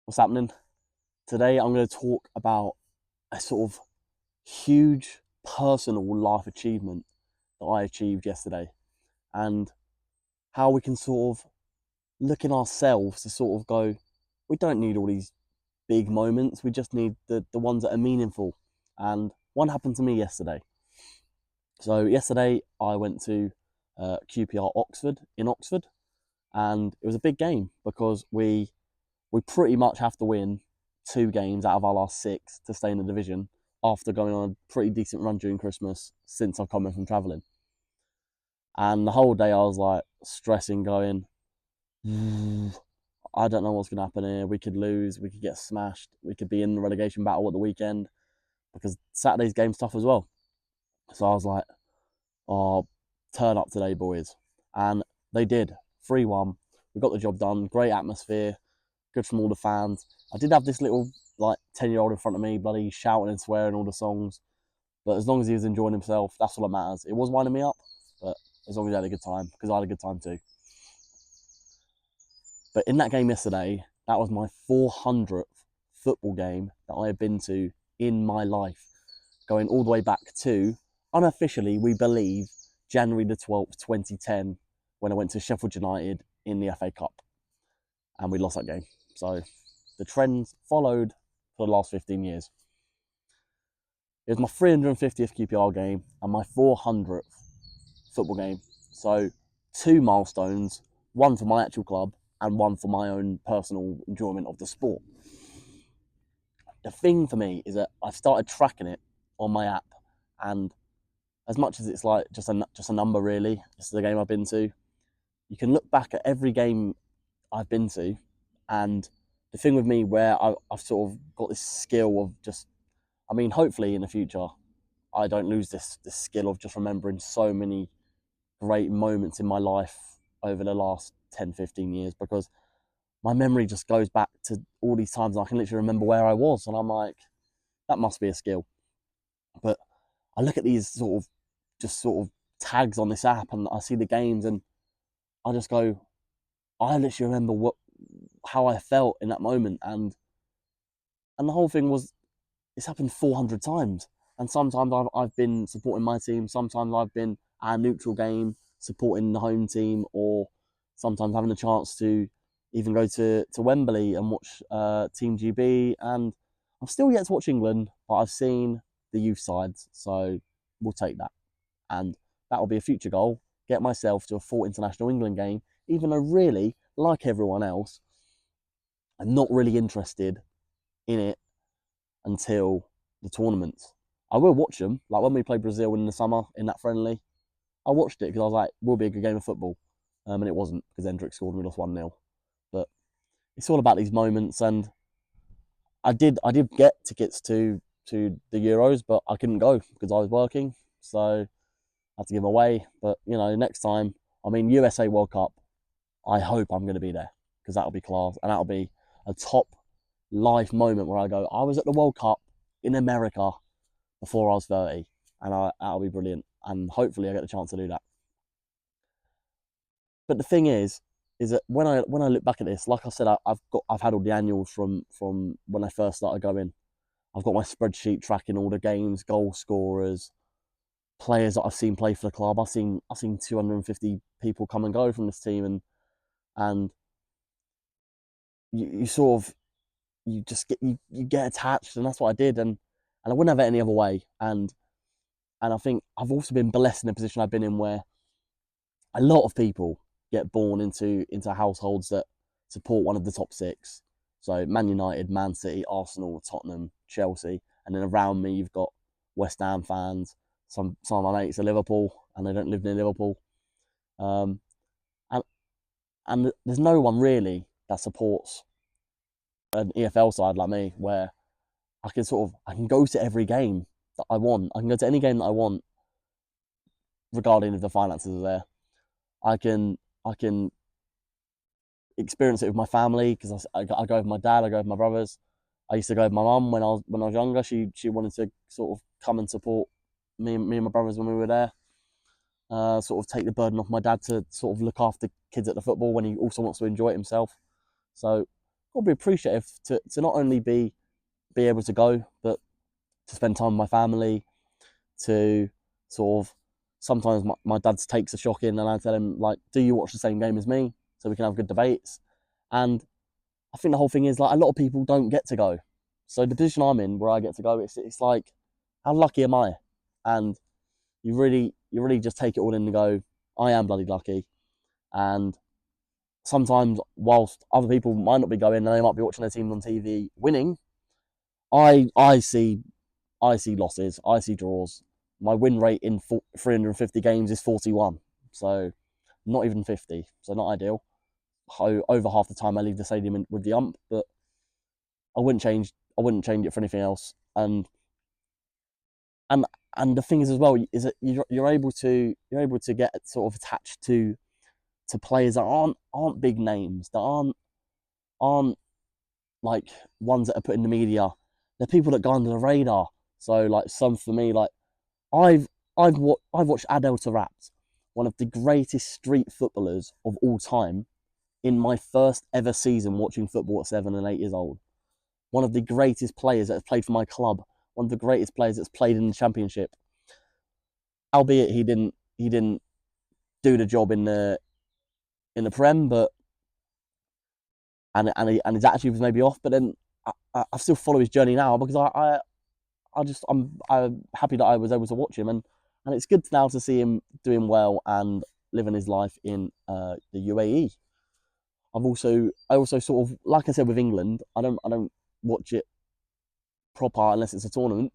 What's happening? Today I'm going to talk about a sort of huge personal life achievement that I achieved yesterday and how we can sort of look in ourselves to sort of go, we don't need all these big moments, we just need the ones that are meaningful. And one happened to me yesterday. So yesterday I went to QPR Oxford in Oxford, and it was a big game because we pretty much have to win 2 games out of our last 6 to stay in the division after going on a pretty decent run during Christmas since I've come in from travelling. And the whole day I was like stressing, going, I don't know what's going to happen here. We could lose, we could get smashed, we could be in the relegation battle at the weekend because Saturday's game's tough as well. So I was like, oh, turn up today, boys. And they did. 3-1. We got the job done. Great atmosphere. Good from all the fans. I did have this little 10-year-old in front of me, bloody shouting and swearing all the songs. But as long as he was enjoying himself, that's all that matters. It was winding me up, but as long as he had a good time, because I had a good time too. But in that game yesterday, that was my 400th football game that I have been to in my life, going all the way back to, unofficially, we believe, January the 12th, 2010, when I went to Sheffield United in the FA Cup. And we lost that game. So the trends followed for the last 15 years. It was my 350th QPR game and my 400th football game. So 2 milestones, one for my actual club and one for my own personal enjoyment of the sport. The thing for me is that I've started tracking it on my app, and as much as it's like just a number really, it's the game I've been to, you can look back at every game I've been to, and the thing with me where I've sort of got this skill of just, hopefully in the future I don't lose this skill of just remembering so many great moments in my life over the last 10, 15 years, because my memory just goes back to all these times and I can literally remember where I was, and I'm like, that must be a skill. But I look at these sort of tags on this app and I see the games and I just go, I literally remember how I felt in that moment, and the whole thing was, it's happened 400 times, and sometimes I've been supporting my team, sometimes I've been at a neutral game supporting the home team, or sometimes having the chance to even go to Wembley and watch Team GB, and I'm still yet to watch England, but I've seen the youth sides, so we'll take that, and that will be a future goal, get myself to a full international England game, even though really, like everyone else, I'm not really interested in it until the tournaments. I will watch them, like when we played Brazil in the summer in that friendly. I watched it because I was like, will be a good game of football. And it wasn't, because Hendrick scored and we lost 1-0. But it's all about these moments, and I did get tickets to the Euros, but I couldn't go because I was working, so I had to give them away. But next time, USA World Cup, I hope I'm going to be there, because that'll be class, and that'll be a top life moment where I go, I was at the World Cup in America before I was 30, and that'll be brilliant, and hopefully I get the chance to do that. But the thing is that when I look back at this, like I said, I've had all the annuals from when I first started going. I've got my spreadsheet tracking all the games, goal scorers, players that I've seen play for the club. I've seen 250 people come and go from this team, and you sort of, you just get attached, and that's what I did, and I wouldn't have it any other way. And I think I've also been blessed in the position I've been in, where a lot of people get born into households that support one of the top 6. So Man United, Man City, Arsenal, Tottenham, Chelsea, and then around me you've got West Ham fans. Some of my mates are Liverpool, and they don't live near Liverpool. And there's no one really that supports an EFL side like me, where I can go to every game that I want. I can go to any game that I want, regarding if the finances are there. I can experience it with my family, because I go with my dad, I go with my brothers. I used to go with my mum when I was younger. She wanted to sort of come and support me and my brothers when we were there. Sort of take the burden off my dad to sort of look after kids at the football when he also wants to enjoy it himself. So got to be appreciative to not only be able to go, but to spend time with my family, to sort of sometimes my dad takes a shock in and I tell him, like, do you watch the same game as me so we can have good debates? And I think the whole thing is, like, a lot of people don't get to go. So the position I'm in, where I get to go, it's like, how lucky am I? And you really just take it all in and go, I am bloody lucky. And sometimes, whilst other people might not be going and they might be watching their teams on TV winning, I see losses, I see draws. My win rate in 350 games is 41, so not even 50, so not ideal. Over half the time I leave the stadium with the ump, but I wouldn't change it for anything else. And and the thing is as well is that you're able to get sort of attached to players that aren't big names, that aren't like ones that are put in the media. They're people that go under the radar. So like some for me, like I've I've watched Adel Taarabt, one of the greatest street footballers of all time, in my first ever season watching football at 7 and 8 years old. One of the greatest players that has played for my club. One of the greatest players that's played in the championship. Albeit he didn't do the job in the Prem, but and his attitude was maybe off. But then I still follow his journey now because I'm happy that I was able to watch him, and it's good now to see him doing well and living his life in the UAE. I also sort of, like I said with England, I don't watch it proper unless it's a tournament.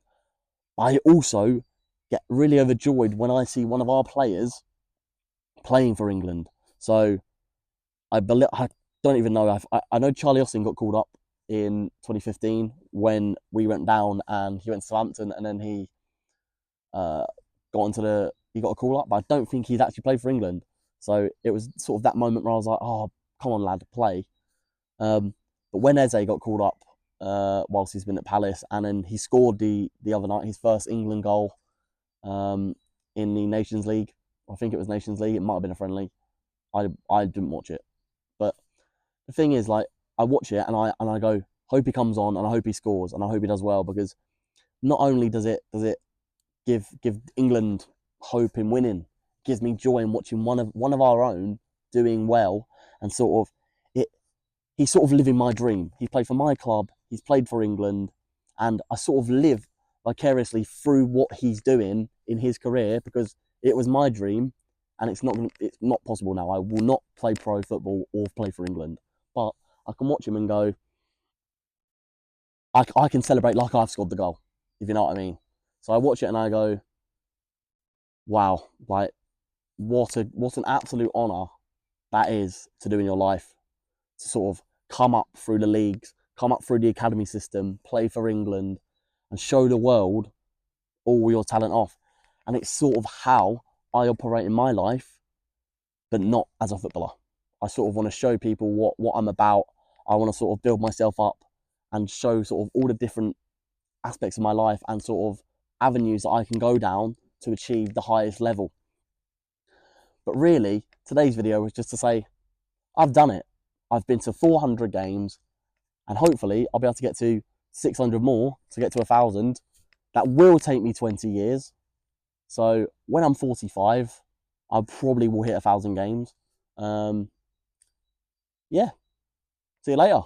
I also get really overjoyed when I see one of our players playing for England. So I don't even know. I know Charlie Austin got called up in 2015 when we went down and he went to Southampton, and then uh, he got a call up, but I don't think he's actually played for England. So it was sort of that moment where I was like, oh, come on, lad, play. But when Eze got called up whilst he's been at Palace, and then he scored the other night his first England goal in the Nations League. I think it was Nations League. It might have been a friendly. I didn't watch it, but the thing is, like, I watch it and I go, hope he comes on and I hope he scores and I hope he does well, because not only does it give England hope in winning, it gives me joy in watching one of our own doing well, and sort of it he's sort of living my dream. He played for my club, he's played for England, and I sort of live vicariously through what he's doing in his career, because it was my dream, and it's not possible now. I will not play pro football or play for England, but I can watch him and go, I can celebrate like I've scored the goal, if you know what I mean. So I watch it and I go, wow, like what an absolute honour that is to do in your life, to sort of come up through the leagues, come up through the academy system, play for England, and show the world all your talent off. And it's sort of how I operate in my life, but not as a footballer. I sort of want to show people what I'm about. I want to sort of build myself up and show sort of all the different aspects of my life and sort of avenues that I can go down to achieve the highest level. But really, today's video was just to say, I've done it. I've been to 400 games, and hopefully I'll be able to get to 600 more to get to 1,000. That will take me 20 years. So when I'm 45, I probably will hit 1,000 games. Yeah, see you later.